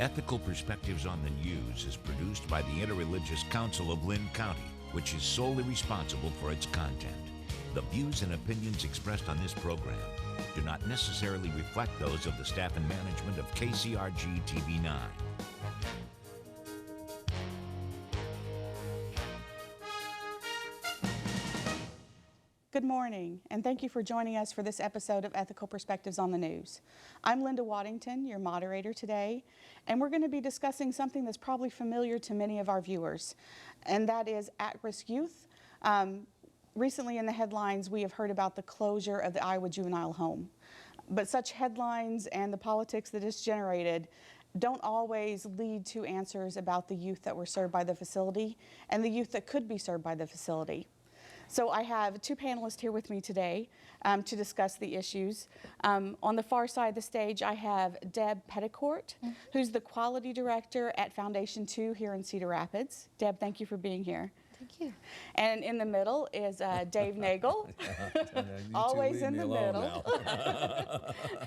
Ethical Perspectives on the News is produced by the Interreligious Council of Lynn County, which is solely responsible for its content. The views and opinions expressed on this program do not necessarily reflect those of the staff and management of KCRG TV 9. Good morning, and thank you for joining us for this episode of Ethical Perspectives on the News. I'm Lynda Waddington, your moderator today, and we're going to be discussing something that's probably familiar to many of our viewers, and that is at-risk youth. Recently in the headlines, we have heard about the closure of the Iowa Juvenile Home, but such headlines and the politics that it's generated don't always lead to answers about the youth that were served by the facility and the youth that could be served by the facility. So I have two panelists here with me today to discuss the issues. On the far side of the stage, I have Deb Peddycoart, who's the Quality Director at Foundation 2 here in Cedar Rapids. Deb, thank you for being here. Thank you. And in the middle is Dave Nagle, always in the middle,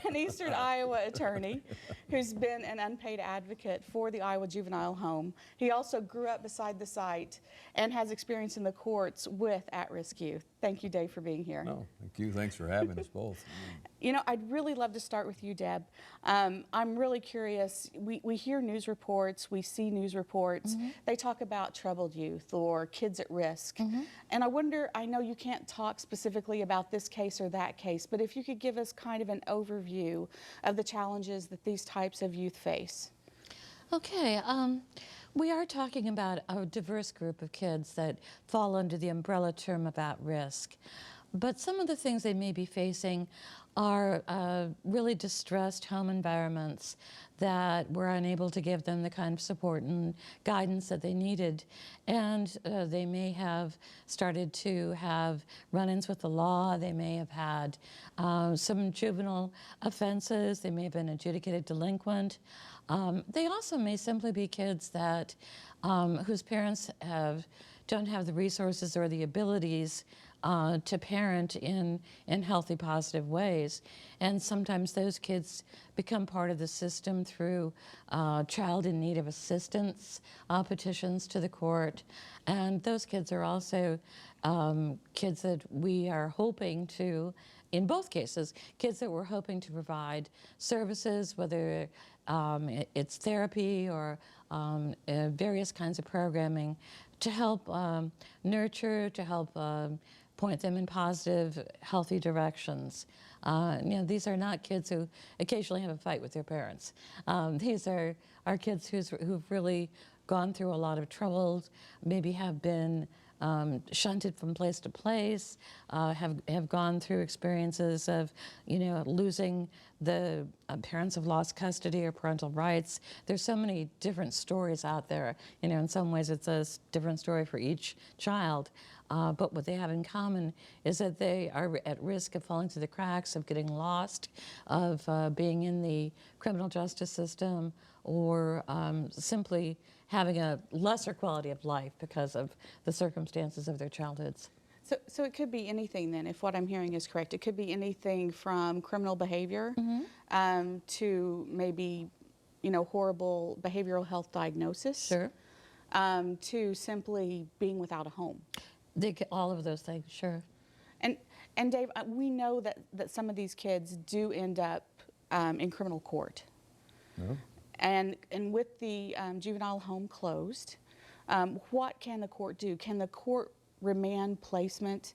an Eastern Iowa attorney who's been an unpaid advocate for the Iowa Juvenile Home. He also grew up beside the site and has experience in the courts with at-risk youth. Thank you, Dave, for being here. No, thank you. Thanks for having us both. You know, I'd really love to start with you, Deb. I'm really curious. We hear news reports, we see news reports. They talk about troubled youth or kids at risk. And I wonder, I know you can't talk specifically about this case or that case, but if you could give us kind of an overview of the challenges that these types of youth face. Okay, we are talking about a diverse group of kids that fall under the umbrella term of at-risk. But some of the things they may be facing are really distressed home environments that were unable to give them the kind of support and guidance that they needed. And they may have started to have run-ins with the law. They may have had some juvenile offenses. They may have been adjudicated delinquent. They also may simply be kids that whose parents don't have the resources or the abilities to parent in healthy, positive ways. And sometimes those kids become part of the system through child in need of assistance petitions to the court. And those kids are also kids that we are hoping to, in both cases, kids that we're hoping to provide services, whether it's therapy or various kinds of programming to help nurture, to help point them in positive, healthy directions. You know, these are not kids who occasionally have a fight with their parents. These are kids who've really gone through a lot of trouble, maybe have been shunted from place to place, have gone through experiences of, you know, losing the parents have lost custody or parental rights. There's so many different stories out there. You know, in some ways it's a different story for each child. But what they have in common is that they are at risk of falling through the cracks, of getting lost, of being in the criminal justice system, or simply having a lesser quality of life because of the circumstances of their childhoods. So it could be anything then, if what I'm hearing is correct. It could be anything from criminal behavior to maybe, you know, horrible behavioral health diagnosis. Sure. To simply being without a home. All of those things, sure. And Dave, we know that some of these kids do end up in criminal court. No? And with the juvenile home closed, what can the court do? Can the court remand placement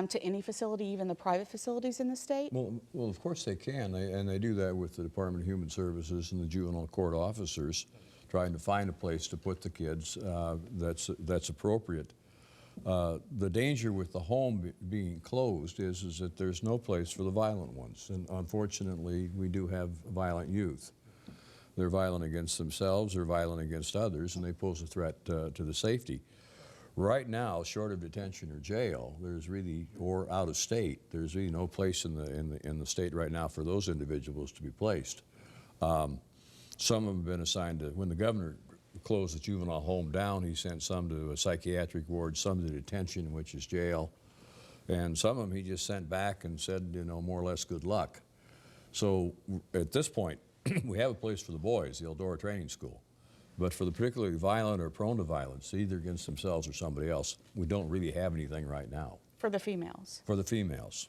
to any facility, even the private facilities in the state? Well, of course they can, and they do that with the Department of Human Services and the juvenile court officers, trying to find a place to put the kids that's appropriate. The danger with the home being closed is that there's no place for the violent ones, and unfortunately we do have violent youth. They're violent against themselves, they're violent against others, and they pose a threat to the safety. Right now, short of detention or jail, there's really, or out of state, there's really no place in the state right now for those individuals to be placed. Some of them have been assigned to, when the governor closed the juvenile home down, he sent some to a psychiatric ward, some to detention, which is jail, and some of them he just sent back and said, you know, more or less good luck. So at this point, we have a place for the boys, the Eldora Training School. But for the particularly violent or prone to violence, either against themselves or somebody else, we don't really have anything right now. For the females? For the females.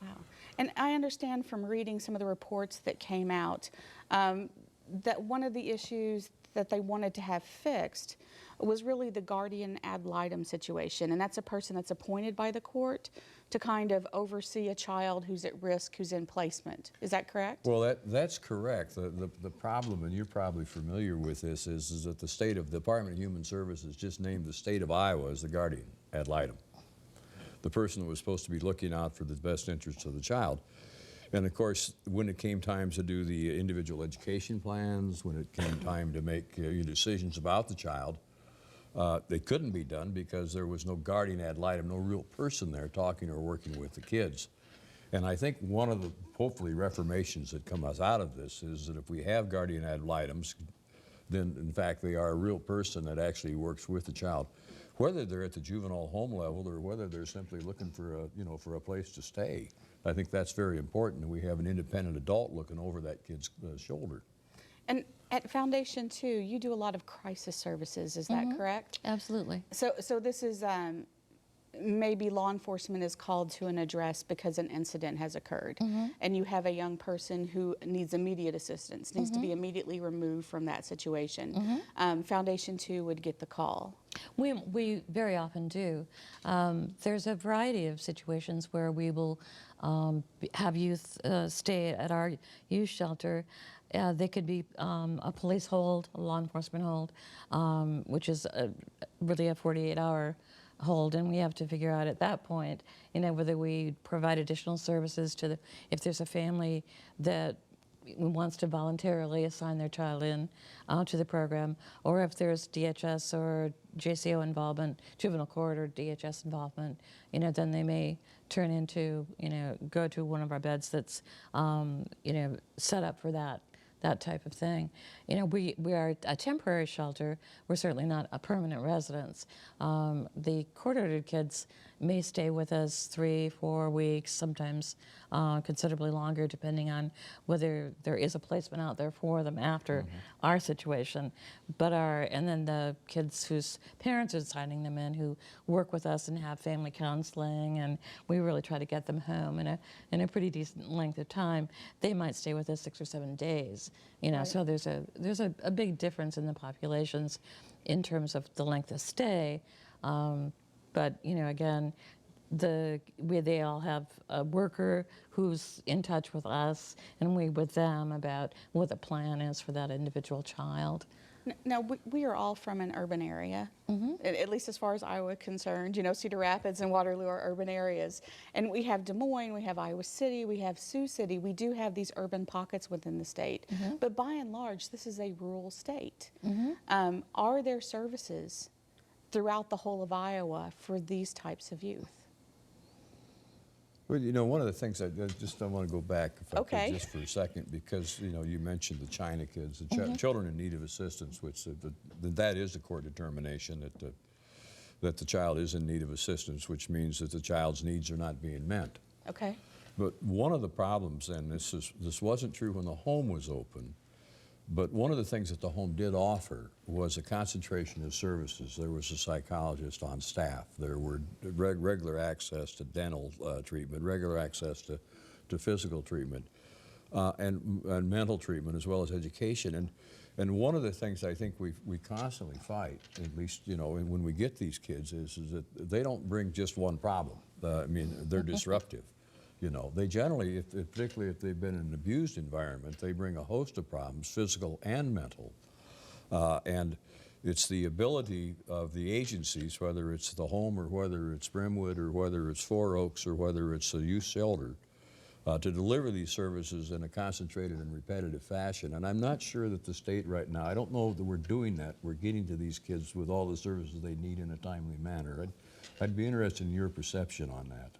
Wow. And I understand from reading some of the reports that came out that one of the issues that they wanted to have fixed was really the guardian ad litem situation. And that's a person that's appointed by the court to kind of oversee a child who's at risk, who's in placement. Is that correct? Well, that's correct. The problem, and you're probably familiar with this, is that the Department of Human Services just named the state of Iowa as the guardian ad litem, the person that was supposed to be looking out for the best interests of the child. And of course, when it came time to do the individual education plans, when it came time to make decisions about the child, they couldn't be done because there was no guardian ad litem, no real person there talking or working with the kids. And I think one of the, hopefully, reformations that come out of this is that if we have guardian ad litems, then in fact they are a real person that actually works with the child, whether they're at the juvenile home level or whether they're simply looking for for a place to stay. I think that's very important, and we have an independent adult looking over that kid's shoulder. And at Foundation 2, you do a lot of crisis services, is that correct? Absolutely. So this is maybe law enforcement is called to an address because an incident has occurred, and you have a young person who needs immediate assistance, needs to be immediately removed from that situation. Foundation 2 would get the call. We very often do. There's a variety of situations where we will have youth stay at our youth shelter. They could be a police hold, a law enforcement hold, which is really a 48-hour hold, and we have to figure out at that point, whether we provide additional services to if there's a family that wants to voluntarily assign their child in to the program, or if there's DHS or JCO involvement, juvenile court or DHS involvement, then they may turn into, go to one of our beds that's, set up for that type of thing. We are a temporary shelter. We're certainly not a permanent residence. The court-ordered kids may stay with us 3-4 weeks, sometimes considerably longer, depending on whether there is a placement out there for them after our situation. But and then the kids whose parents are signing them in, who work with us and have family counseling, and we really try to get them home in a pretty decent length of time. They might stay with us 6 or 7 days. Right. So there's a big difference in the populations in terms of the length of stay. But again, they all have a worker who's in touch with us, and we with them about what the plan is for that individual child. Now, we are all from an urban area, at least as far as Iowa is concerned. Cedar Rapids and Waterloo are urban areas. And we have Des Moines, we have Iowa City, we have Sioux City. We do have these urban pockets within the state. But by and large, this is a rural state. Are there services throughout the whole of Iowa for these types of youth? Well, one of the things I just want to go back if I could just for a second, because you mentioned the China kids, the children in need of assistance, which that is the court determination that the child is in need of assistance, which means that the child's needs are not being met. Okay. But one of the problems, and this wasn't true when the home was open, but one of the things that the home did offer was a concentration of services. There was a psychologist on staff. There were regular access to dental treatment, regular access to physical treatment, and mental treatment, as well as education. And one of the things I think we constantly fight, at least when we get these kids, is that they don't bring just one problem. They're disruptive. They generally, particularly if they've been in an abused environment, they bring a host of problems, physical and mental. And it's the ability of the agencies, whether it's the home or whether it's Brimwood or whether it's Four Oaks or whether it's a youth shelter, to deliver these services in a concentrated and repetitive fashion. And I'm not sure that the state right now, I don't know that we're doing that. We're getting to these kids with all the services they need in a timely manner. I'd be interested in your perception on that.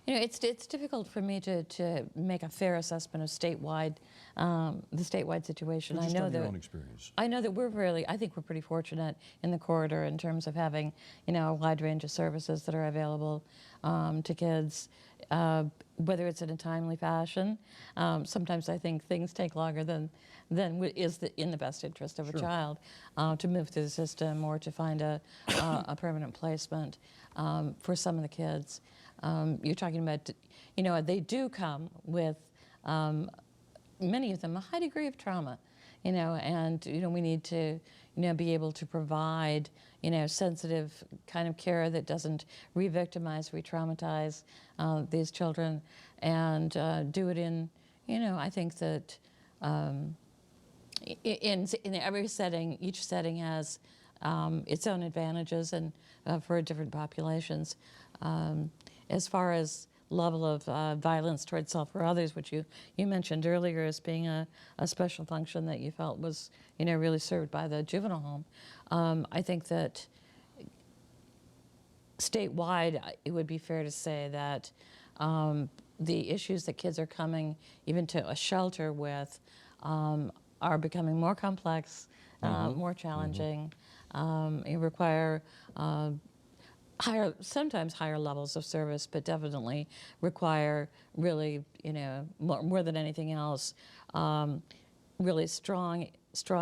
It's difficult for me to make a fair assessment of statewide the statewide situation. Just on your own experience. I know that I think we're pretty fortunate in the corridor in terms of having, a wide range of services that are available to kids, whether it's in a timely fashion. Sometimes I think things take longer than is in the best interest of a child to move through the system or to find a permanent placement for some of the kids. You're talking about, they do come with, many of them, a high degree of trauma, and, we need to, be able to provide, sensitive kind of care that doesn't re-victimize, re-traumatize these children, and do it in, I think that in every setting, each setting has its own advantages and for different populations. As far as level of violence towards self or others, which you mentioned earlier as being a special function that you felt was, really served by the juvenile home. I think that statewide, it would be fair to say that the issues that kids are coming even to a shelter with are becoming more complex, more challenging. It require sometimes higher levels of service, but definitely require really, more than anything else, really strong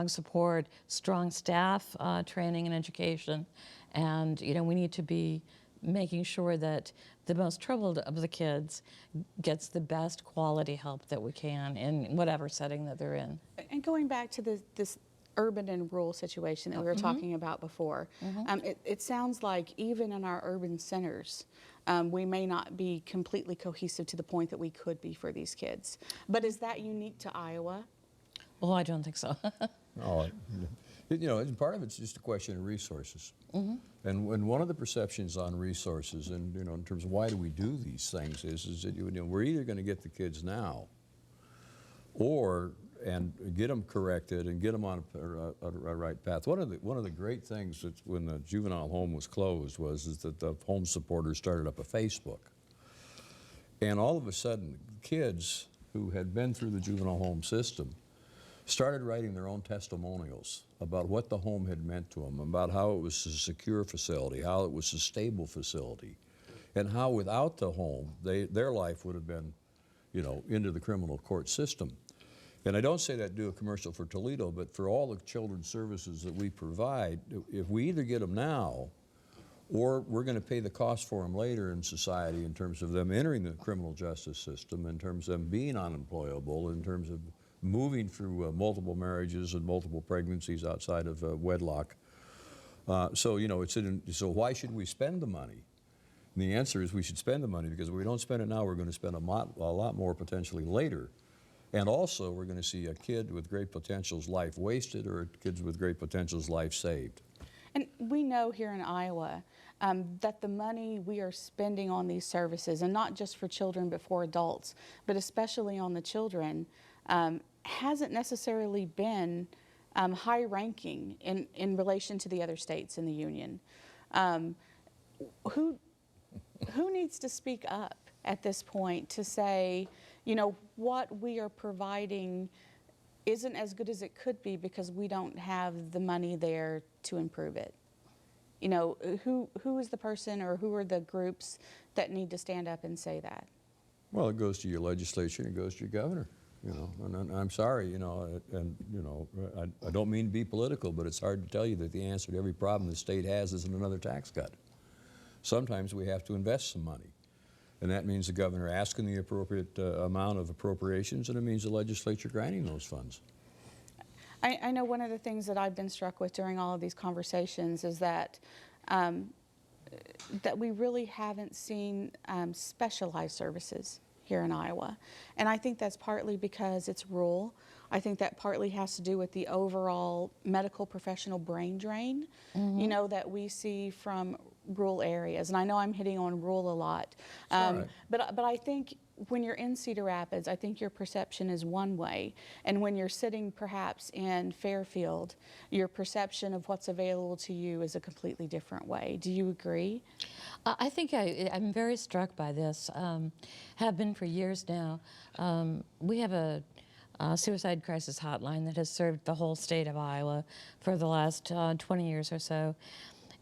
support, strong staff training and education, and we need to be making sure that the most troubled of the kids gets the best quality help that we can in whatever setting that they're in. And going back to this urban and rural situation that we were talking about before, it sounds like even in our urban centers, we may not be completely cohesive to the point that we could be for these kids. But is that unique to Iowa? Well, I don't think so. Oh, part of it's just a question of resources. And one of the perceptions on resources, and in terms of why do we do these things, is that we're either going to get the kids now, and get them corrected and get them on a right path. One of the great things that when the juvenile home was closed is that the home supporters started up a Facebook, and all of a sudden, kids who had been through the juvenile home system started writing their own testimonials about what the home had meant to them, about how it was a secure facility, how it was a stable facility, and how without the home, their life would have been, into the criminal court system. And I don't say that to do a commercial for Toledo, but for all the children's services that we provide, if we either get them now, or we're going to pay the cost for them later in society in terms of them entering the criminal justice system, in terms of them being unemployable, in terms of moving through multiple marriages and multiple pregnancies outside of wedlock. So why should we spend the money? And the answer is we should spend the money, because if we don't spend it now, we're going to spend a lot more potentially later. And also, we're going to see a kid with great potential's life wasted, or kids with great potential's life saved. And we know here in Iowa that the money we are spending on these services, and not just for children but for adults, but especially on the children, hasn't necessarily been high ranking in relation to the other states in the union. Who needs to speak up at this point to say, what we are providing isn't as good as it could be because we don't have the money there to improve it? Who is the person, or who are the groups that need to stand up and say that? Well, it goes to your legislature and it goes to your governor. And I'm sorry, I don't mean to be political, but it's hard to tell you that the answer to every problem the state has isn't another tax cut. Sometimes we have to invest some money. And that means the governor asking the appropriate amount of appropriations, and it means the legislature granting those funds. I know one of the things that I've been struck with during all of these conversations is that that we really haven't seen specialized services here in Iowa. And I think that's partly because it's rural. I think that partly has to do with the overall medical professional brain drain, that we see from rural areas. And I know I'm hitting on rural a lot. Right. But I think when you're in Cedar Rapids, I think your perception is one way. And when you're sitting perhaps in Fairfield, your perception of what's available to you is a completely different way. Do you agree? I think I'm very struck by this, have been for years now. We have a suicide crisis hotline that has served the whole state of Iowa for the last 20 years or so.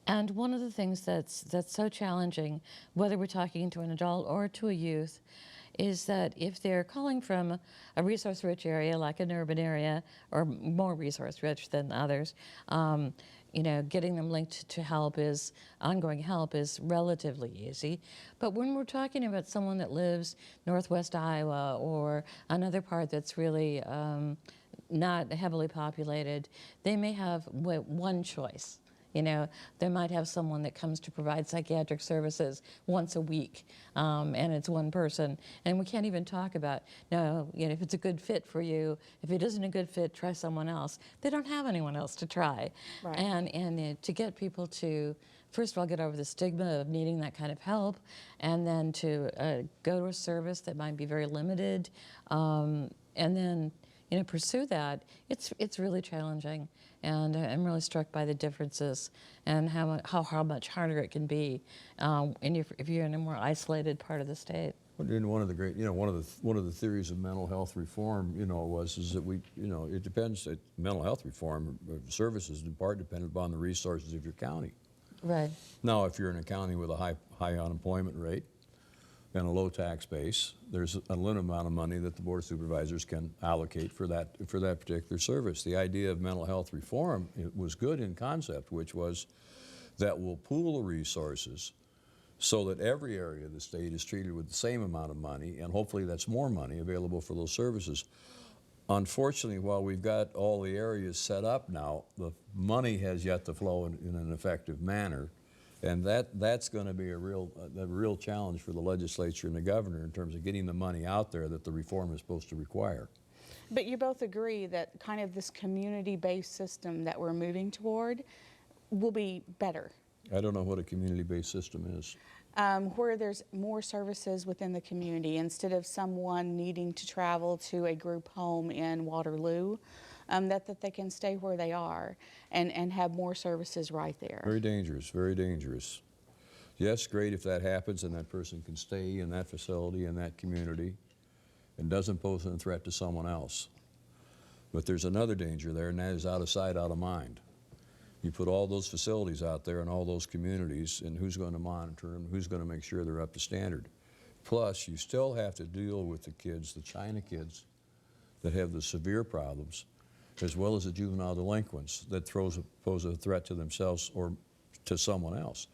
And one of the things that's so challenging, whether we're talking to an adult or to a youth, is that if they're calling from a resource-rich area like an urban area, or more resource-rich than others, you know, getting them linked to ongoing help is relatively easy. But when we're talking about someone that lives northwest Iowa or another part that's really not heavily populated, they may have one choice. You know, they might have someone that comes to provide psychiatric services once a week, and it's one person. And we can't even talk about, no, you know, if it's a good fit for you. If it isn't a good fit, try someone else. They don't have anyone else to try. Right. And to get people to, first of all, get over the stigma of needing that kind of help, and then to go to a service that might be very limited, and then, you know, pursue that, it's really challenging. And I'm really struck by the differences and how much harder it can be if you're in a more isolated part of the state. And one of the great, you know, one of the theories of mental health reform, you know, is that we, you know, it depends. Mental health reform services in part depend upon the resources of your county. Right. Now, if you're in a county with a high unemployment rate and a low tax base, there's a limited amount of money that the Board of Supervisors can allocate for that particular service. The idea of mental health reform, it was good in concept, which was that we'll pool the resources so that every area of the state is treated with the same amount of money, and hopefully that's more money available for those services. Unfortunately, while we've got all the areas set up now, the money has yet to flow in an effective manner. And that's going to be a real challenge for the legislature and the governor in terms of getting the money out there that the reform is supposed to require. But you both agree that kind of this community-based system that we're moving toward will be better. I don't know what a community-based system is. Where there's more services within the community instead of someone needing to travel to a group home in Waterloo, that they can stay where they are and have more services right there. Very dangerous, very dangerous. Yes, great if that happens and that person can stay in that facility, in that community, and doesn't pose a threat to someone else. But there's another danger there, and that is out of sight, out of mind. You put all those facilities out there in all those communities, and who's going to monitor them, who's going to make sure they're up to standard. Plus, you still have to deal with the kids, the China kids, that have the severe problems, as well as the juvenile delinquents that pose a threat to themselves or to someone else.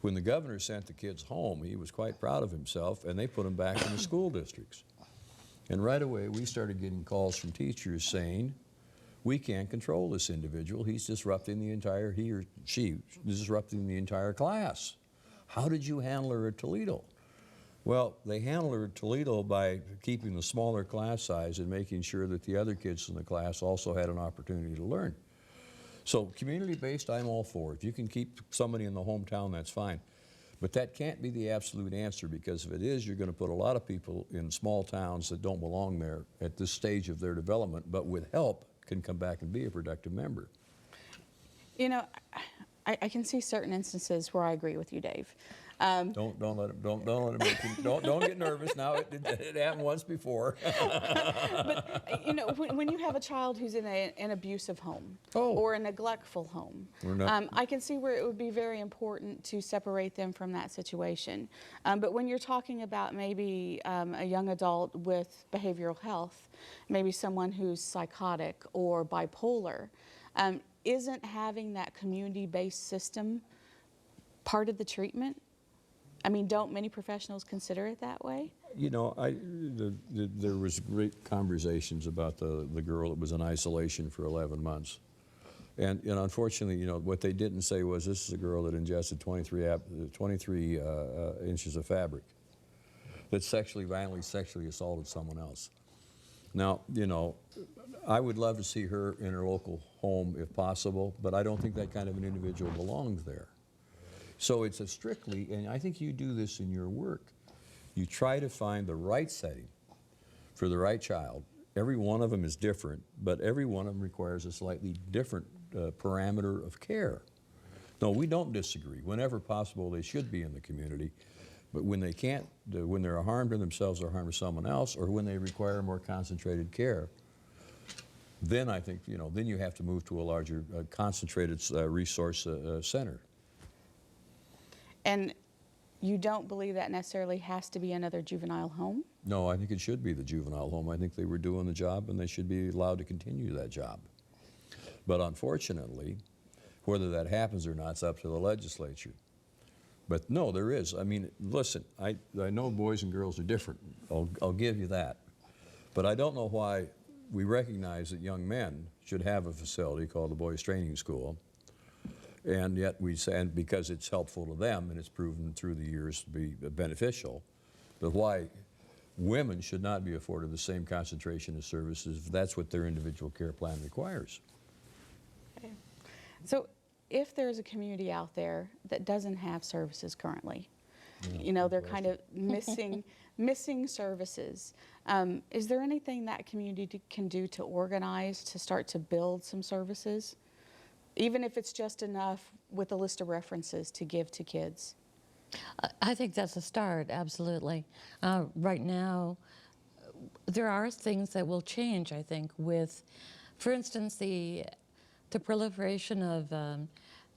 When the governor sent the kids home, he was quite proud of himself, and they put them back in the school districts. And right away, we started getting calls from teachers saying, we can't control this individual. He's disrupting the entire, he or she is disrupting the entire class. How did you handle her at Toledo? Well, they handled her at Toledo by keeping the smaller class size and making sure that the other kids in the class also had an opportunity to learn. So community-based, I'm all for. If you can keep somebody in the hometown, that's fine. But that can't be the absolute answer, because if it is, you're going to put a lot of people in small towns that don't belong there at this stage of their development, but with help can come back and be a productive member. You know, I can see certain instances where I agree with you, Dave. Don't let him make you, don't get nervous now. It happened once before. But you know, when you have a child who's in an abusive home or a neglectful home, I can see where it would be very important to separate them from that situation. But when you're talking about maybe a young adult with behavioral health, maybe someone who's psychotic or bipolar, isn't having that community-based system part of the treatment? I mean, don't many professionals consider it that way? You know, there was great conversations about the girl that was in isolation for 11 months. And unfortunately, you know, what they didn't say was this is a girl that ingested 23 inches of fabric, that violently sexually assaulted someone else. Now, you know, I would love to see her in her local home if possible, but I don't think that kind of an individual belongs there. So it's a strictly, and I think you do this in your work, you try to find the right setting for the right child. Every one of them is different, but every one of them requires a slightly different parameter of care. No, we don't disagree. Whenever possible, they should be in the community. But when they can't, when they're a harm to themselves or harm to someone else, or when they require more concentrated care, then I think, then you have to move to a larger concentrated resource center. And you don't believe that necessarily has to be another juvenile home? No, I think it should be the juvenile home. I think they were doing the job and they should be allowed to continue that job. But unfortunately, whether that happens or not, it's up to the legislature. But no, there is. I mean, listen, I know boys and girls are different. I'll give you that. But I don't know why we recognize that young men should have a facility called the Boys Training School. And yet we say, and because it's helpful to them and it's proven through the years to be beneficial, but why women should not be afforded the same concentration of services if that's what their individual care plan requires. Okay. So if there's a community out there that doesn't have services currently, they're kind of missing services, is there anything that community can do to organize to start to build some services? Even if it's just enough with a list of references to give to kids? I think that's a start, absolutely. Right now, there are things that will change, I think, with, for instance, the proliferation of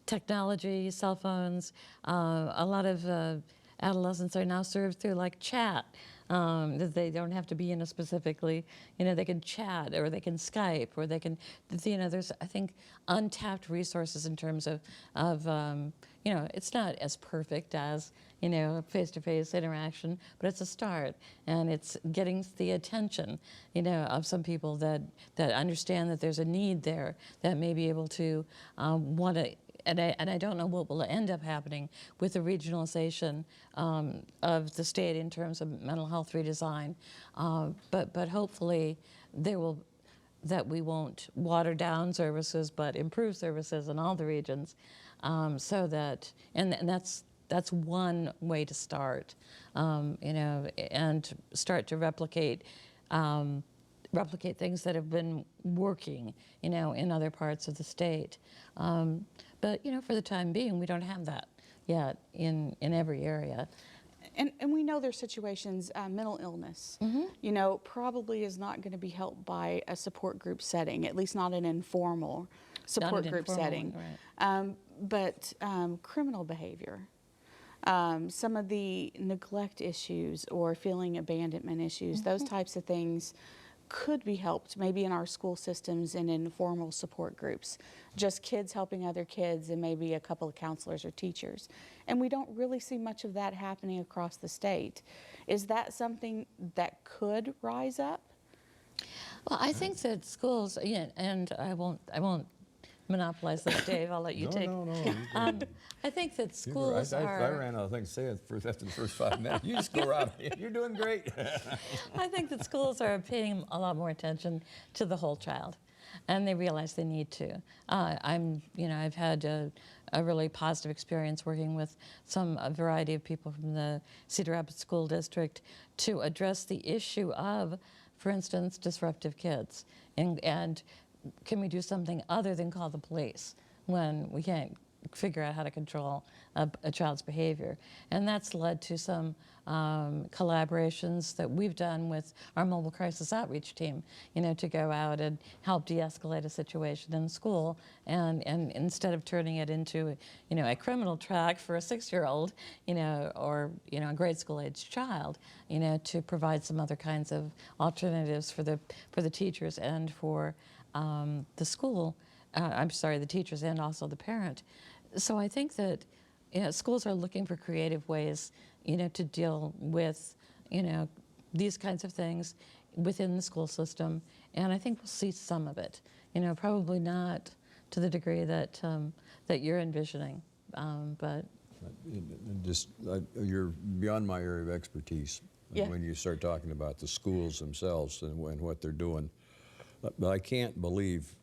technology, cell phones. A lot of adolescents are now served through like chat. That they don't have to be in a specifically, they can chat or they can Skype or they can, there's, I think, untapped resources in terms of it's not as perfect as, face-to-face interaction, but it's a start and it's getting the attention, of some people that understand that there's a need there that may be able to want to. And I don't know what will end up happening with the regionalization of the state in terms of mental health redesign, but hopefully that we won't water down services, but improve services in all the regions, so that and that's one way to start, and start to replicate things that have been working, in other parts of the state. But, for the time being, we don't have that yet in every area. And we know there's situations, mental illness, probably is not going to be helped by a support group setting, at least not an informal support group setting. Right. But criminal behavior, some of the neglect issues or feeling abandonment issues, those types of things could be helped maybe in our school systems and in informal support groups, just kids helping other kids and maybe a couple of counselors or teachers. And we don't really see much of that happening across the state. Is that something that could rise up? Well, I think that schools, and I won't monopolize this, Dave. I'll let you take. No. I think that schools are. I ran out of things to say after the first 5 minutes. You just go around. You're doing great. I think that schools are paying a lot more attention to the whole child, and they realize they need to. I've had a really positive experience working with a variety of people from the Cedar Rapids School District to address the issue of, for instance, disruptive kids, and can we do something other than call the police when we can't figure out how to control a child's behavior? And that's led to some collaborations that we've done with our mobile crisis outreach team, to go out and help de-escalate a situation in school, and instead of turning it into, a criminal track for a 6-year-old, or, a grade school age child, to provide some other kinds of alternatives for the teachers and for the school, the teachers and also the parent. So I think that schools are looking for creative ways, to deal with, these kinds of things within the school system. And I think we'll see some of it, probably not to the degree that you're envisioning, but. You're beyond my area of expertise Yeah. when you start talking about the schools themselves and what they're doing. But I can't believe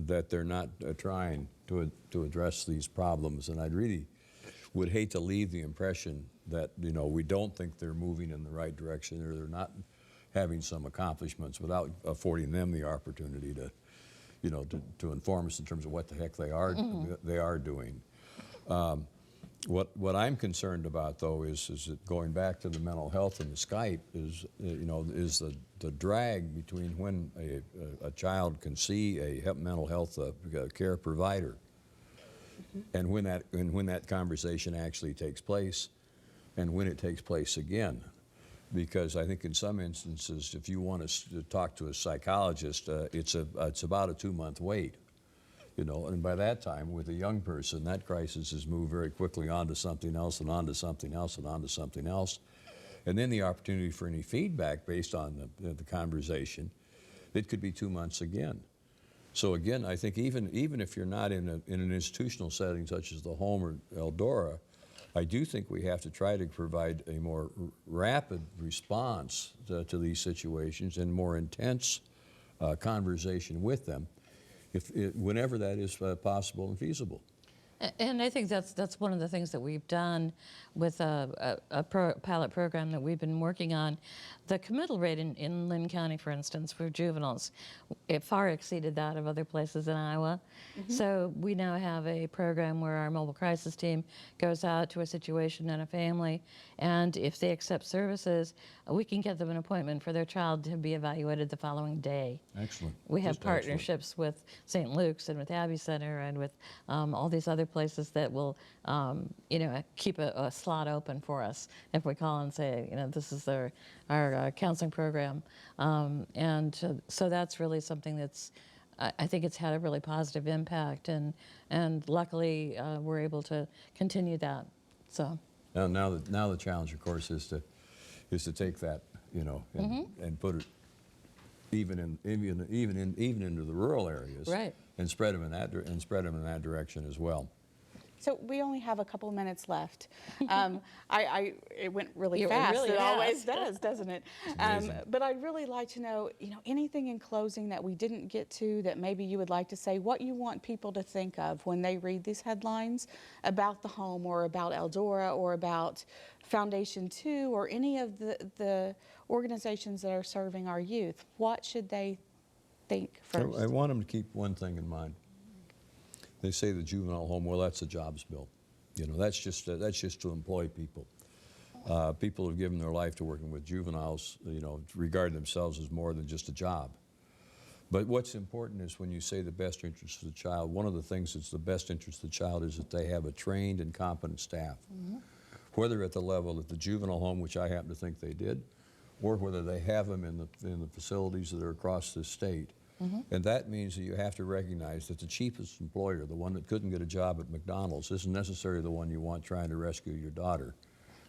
that they're not trying to address these problems, and I really would hate to leave the impression that we don't think they're moving in the right direction or they're not having some accomplishments without affording them the opportunity to to inform us in terms of what the heck they are doing. What I'm concerned about, though, is that going back to the mental health and the Skype is, is the drag between when a child can see a mental health care provider, and when that conversation actually takes place, and when it takes place again. Because I think in some instances, if you want to talk to a psychologist, it's about a 2-month wait. And by that time, with a young person, that crisis has moved very quickly onto something else and onto something else and onto something else. And then the opportunity for any feedback based on the conversation, it could be 2 months again. So again, I think even if you're not in an institutional setting such as the home or Eldora, I do think we have to try to provide a more rapid response to these situations and more intense conversation with them, whenever that is possible and feasible. And I think that's one of the things that we've done with a pilot program that we've been working on. The committal rate in Lynn County, for instance, for juveniles, it far exceeded that of other places in Iowa. So we now have a program where our mobile crisis team goes out to a situation in a family, and if they accept services, we can get them an appointment for their child to be evaluated the following day. Excellent. We have Just partnerships with St. Luke's and with Abbey Center and with all these other places that will, keep a slot open for us if we call and say, this is our counseling program. So that's really something that's, I think it's had a really positive impact, and luckily we're able to continue that. So now the challenge, of course, is to take that, and put it even into the rural areas, right, and spread them in that direction as well. So we only have a couple of minutes left. It went really fast. Really it fast. Always does, doesn't it? But I'd really like to know, anything in closing that we didn't get to that maybe you would like to say, what you want people to think of when they read these headlines about the home or about Eldora or about Foundation 2 or any of the organizations that are serving our youth. What should they think first? I want them to keep one thing in mind. They say the juvenile home, well, that's a jobs bill. That's just to employ people. People who've given their life to working with juveniles, regard themselves as more than just a job. But what's important is when you say the best interest of the child, one of the things that's the best interest of the child is that they have a trained and competent staff. Whether at the level at the juvenile home, which I happen to think they did, or whether they have them in the facilities that are across the state. And that means that you have to recognize that the cheapest employer, the one that couldn't get a job at McDonald's, isn't necessarily the one you want trying to rescue your daughter.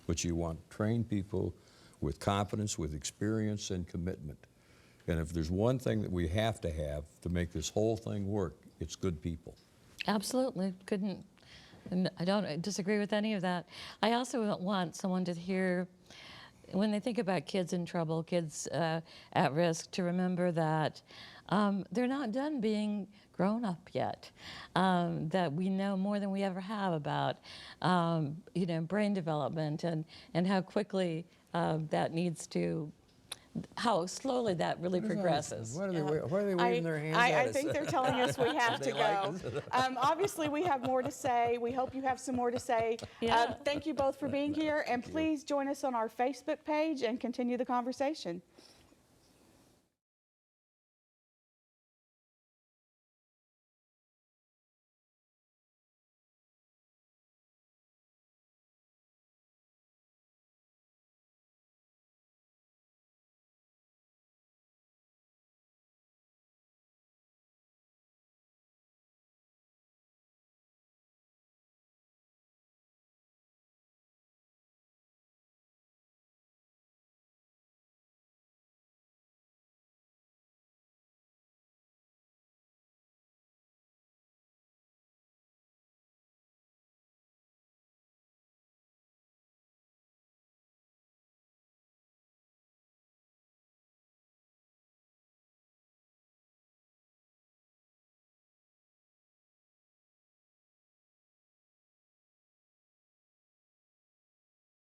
But you want trained people with competence, with experience and commitment. And if there's one thing that we have to make this whole thing work, it's good people. Absolutely. I don't disagree with any of that. I also want someone to hear, when they think about kids in trouble, kids at risk, to remember that they're not done being grown up yet, that we know more than we ever have about brain development and how quickly that needs to, how slowly that really progresses. Why are they waving their hands at us? I think they're telling us we have to go. Obviously, we have more to say. We hope you have some more to say. Yeah. Thank you both for being here, and please join us on our Facebook page and continue the conversation.